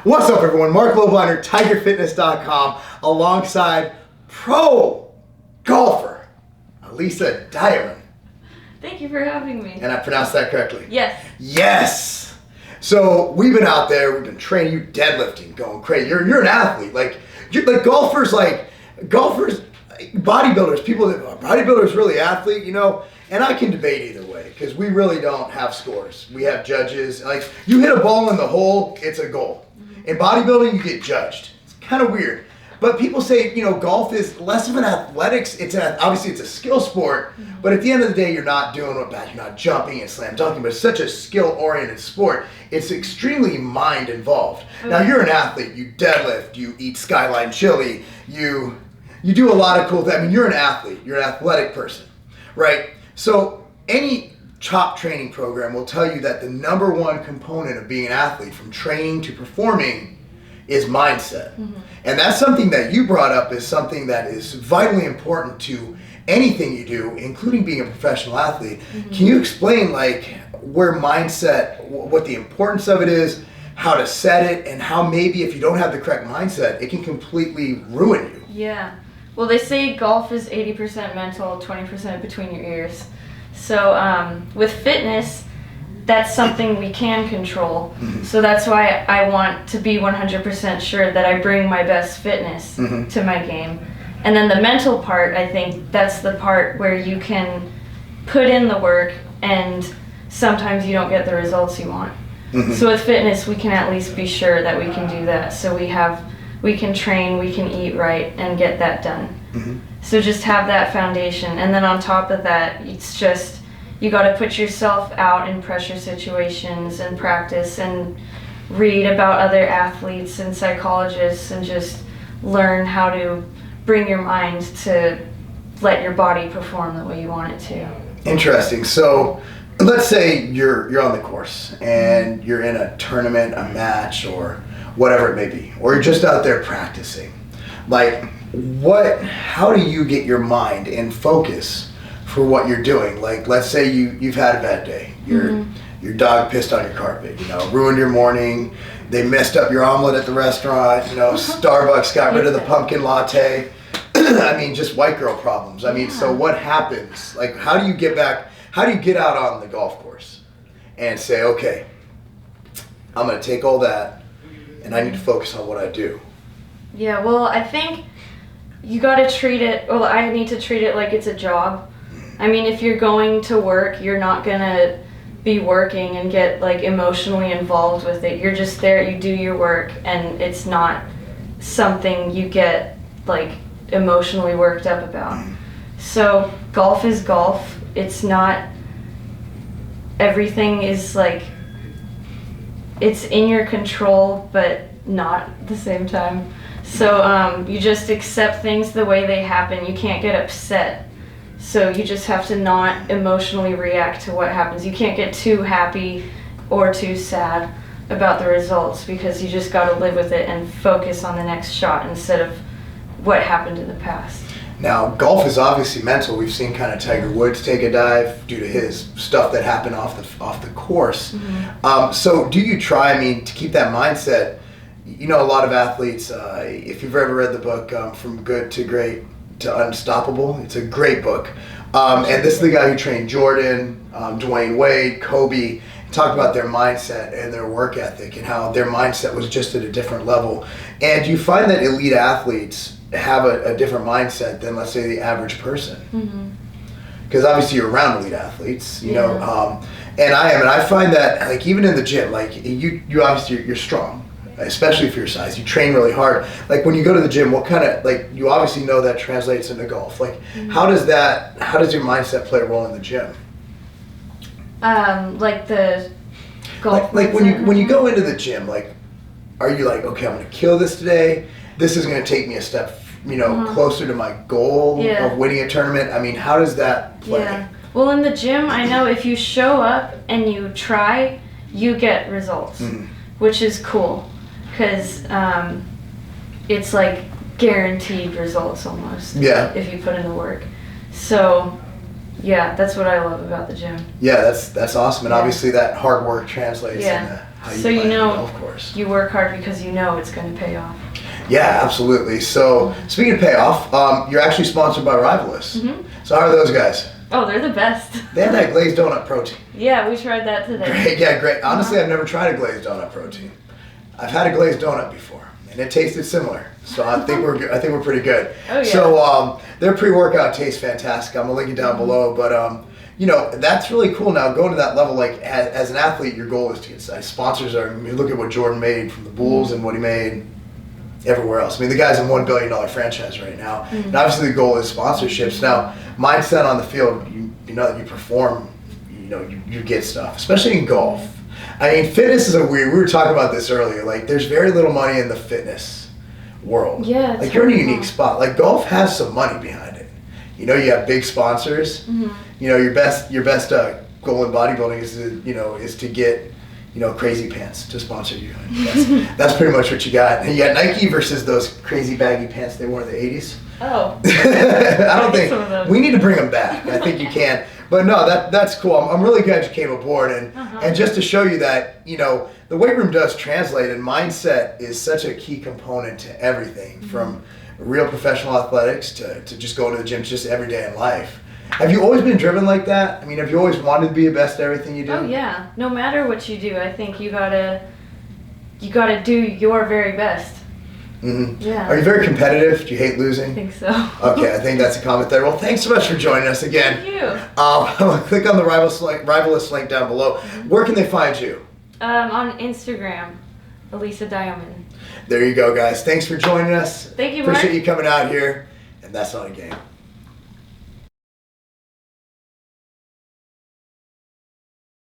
What's up, everyone? Marc Lobliner, TigerFitness.com, alongside pro golfer Alisa Diomin. Thank you for having me. And I pronounced that correctly? Yes. Yes! So we've been out there, we've been training you deadlifting, going crazy. You're an athlete. Golfers, bodybuilders, people that are bodybuilders really athlete, and I can debate either way because we really don't have scores. We have judges. Like, you hit a ball in the hole, it's a goal. In bodybuilding, you get judged. It's kind of weird. But people say, golf is less of an athletics. Obviously it's a skill sport, but at the end of the day, you're not doing what bad. You're not jumping and slam dunking, but it's such a skill-oriented sport. It's extremely mind involved. Okay. Now, you're an athlete. You deadlift. You eat Skyline chili. You do a lot of cool things. I mean, you're an athlete. You're an athletic person, right? So any top training program will tell you that the number one component of being an athlete, from training to performing, is mindset. Mm-hmm. And that's something that you brought up as something that is vitally important to anything you do, including being a professional athlete. Mm-hmm. Can you explain where mindset, what the importance of it is, how to set it, and how maybe if you don't have the correct mindset, it can completely ruin you? Yeah. Well, they say golf is 80% mental, 20% between your ears. So with fitness, that's something we can control. Mm-hmm. So that's why I want to be 100% sure that I bring my best fitness to my game. And then the mental part, I think that's the part where you can put in the work and sometimes you don't get the results you want. Mm-hmm. So with fitness, we can at least be sure that we can do that. So we can train, we can eat right, and get that done. Mm-hmm. So just have that foundation. And then on top of that, it's just, you got to put yourself out in pressure situations and practice and read about other athletes and psychologists and just learn how to bring your mind to let your body perform the way you want it to. Interesting. So let's say you're on the course and you're in a tournament, a match, or whatever it may be, or you're just out there practicing. How do you get your mind in focus for what you're doing? Let's say you've had a bad day. Your dog pissed on your carpet, ruined your morning. They messed up your omelet at the restaurant, Starbucks got rid of the pumpkin latte. I mean, just white girl problems. I mean, so what happens? How do you get out on the golf course and say, okay, I'm going to take all that and I need to focus on what I do? Yeah, well, I think you got to treat it, I need to treat it like it's a job. I mean, if you're going to work, you're not going to be working and get emotionally involved with it. You're just there, you do your work, and it's not something you get emotionally worked up about. So golf is golf. It's not, everything is it's in your control, but not at the same time. So you just accept things the way they happen. You can't get upset. So you just have to not emotionally react to what happens. You can't get too happy or too sad about the results because you just got to live with it and focus on the next shot instead of what happened in the past. Now, golf is obviously mental. We've seen kind of Tiger Woods take a dive due to his stuff that happened off the course. Mm-hmm. So do you try, to keep that mindset? A lot of athletes, if you've ever read the book, From Good to Great to Unstoppable, it's a great book. And this is the guy who trained Jordan, Dwayne Wade, Kobe, talked about their mindset and their work ethic and how their mindset was just at a different level. And you find that elite athletes have a different mindset than, let's say, the average person. Because obviously you're around elite athletes, and I find that, even in the gym, you obviously, you're strong. Especially for your size, you train really hard. When you go to the gym, what kind of, you obviously know that translates into golf. How does your mindset play a role in the gym? The golf. When you go into the gym, are you okay, I'm going to kill this today. This is going to take me a step, closer to my goal of winning a tournament. How does that play? Yeah. Well, in the gym, I know if you show up and you try, you get results, which is cool. Because it's guaranteed results almost. Yeah. If you put in the work. So Yeah, that's what I love about the gym. Yeah, that's awesome, and obviously that hard work translates into how you So play you on the know, golf course. you work hard because you know it's going to pay off. Yeah, absolutely. So speaking of payoff, you're actually sponsored by Rivalist. So how are those guys? Oh, they're the best. They have that glazed donut protein. Yeah, we tried that today. Great, yeah, great. Honestly, I've never tried a glazed donut protein. I've had a glazed donut before, and it tasted similar. So I think we're good. I think we're pretty good. Oh, yeah. So their pre-workout tastes fantastic. I'm gonna link it down below. But you know, that's really cool. Now going to that level, like as an athlete, your goal is to get sponsors. Are, I mean, look at what Jordan made from the Bulls and what he made everywhere else. I mean, the guy's a $1 billion franchise right now. And obviously the goal is sponsorships. Now, mindset on the field, you know that you perform, you know, you get stuff, especially in golf. I mean, fitness is we were talking about this earlier, like there's very little money in the fitness world. Yeah. Like you're in a unique spot. Like golf has some money behind it. You know, you have big sponsors. You know, your best goal in bodybuilding is to get, you know, Crazy Pants to sponsor you. That's pretty much what you got. And you got Nike versus those crazy baggy pants they wore in the 80s. Oh. I don't think we need to bring them back. I think you can. But no, that's cool. I'm really glad you came aboard, and just to show you that, you know, the weight room does translate, and mindset is such a key component to everything, from real professional athletics to just going to the gym just every day in life. Have you always been driven like that? I mean, have you always wanted to be the best at everything you do? Oh yeah. No matter what you do, I think you gotta do your very best. Yeah. Are you very competitive? Do you hate losing? I think so. Okay, I think that's a comment there. Well, thanks so much for joining us again. Thank you. Click on the Rivalist link down below. Where can they find you? On Instagram, Alisa Diomin. There you go, guys. Thanks for joining us. Thank you, Marc. Appreciate you coming out here. And that's not a game.